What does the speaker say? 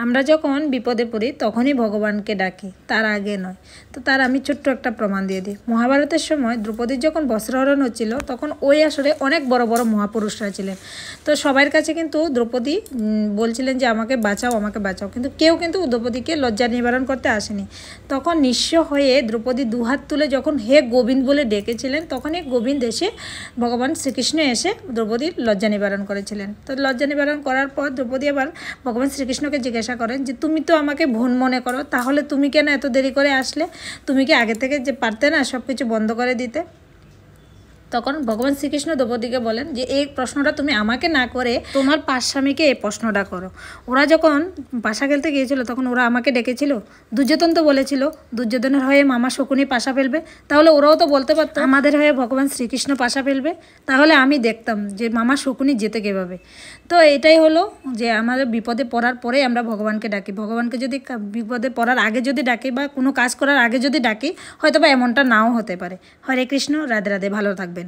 আমরা যখন বিপদে পড়ি তখনই ভগবানকে ডাকি, তার আগে নয়। তো তার আমি ছোট্ট একটা প্রমাণ দিয়ে দিই। মহাভারতের সময় দ্রৌপদীর যখন বস্ত্রহরণ হচ্ছিল তখন ওই আসরে অনেক বড় বড় মহাপুরুষরা ছিলেন। তো সবার কাছে কিন্তু দ্রৌপদী বলছিলেন যে আমাকে বাঁচাও, আমাকে বাঁচাও, কিন্তু কেউ কিন্তু দ্রৌপদীকে লজ্জা নিবারণ করতে আসেনি। তখন নিঃস্ব হয়ে দ্রৌপদী দুহাত তুলে যখন হে গোবিন্দ বলে ডেকেছিলেন, তখনই গোবিন্দ এসে ভগবান শ্রীকৃষ্ণ এসে দ্রৌপদীর লজ্জা নিবারণ করেছিলেন। তো লজ্জা নিবারণ করার পর দ্রৌপদী আবার ভগবান শ্রীকৃষ্ণকে জিজ্ঞাসা করেন যে তুমি তো আমাকে বোন মনে করো, তাহলে তুমি কেন এত দেরি করে আসলে? তুমি কি আগে থেকে যে পারতে না সব কিছু বন্ধ করে দিতে? তখন ভগবান শ্রীকৃষ্ণ দ্রৌপদীকে বলেন যে এই প্রশ্নটা তুমি আমাকে না করে তোমার পাশস্বামীকে এই প্রশ্নটা করো। ওরা যখন পাশা খেলতে গিয়েছিল তখন ওরা আমাকে ডেকেছিল। দুর্যোধন তো বলেছিল দুর্যোধনের হয়ে মামা শকুনি পাশা ফেলবে, তাহলে ওরাও তো বলতে পারতো আমাদের হয়ে ভগবান শ্রীকৃষ্ণ পাশা ফেলবে, তাহলে আমি দেখতাম যে মামা শকুনি যেতে কীভাবে। তো এটাই হলো যে আমাদের বিপদে পড়ার পরে আমরা ভগবানকে ডাকি। ভগবানকে যদি বিপদে পড়ার আগে যদি ডাকি বা কোনো কাজ করার আগে যদি ডাকি, হয়তো বা এমনটা নাও হতে পারে। হরে কৃষ্ণ, রাধে রাধে, ভালো থাকবেন।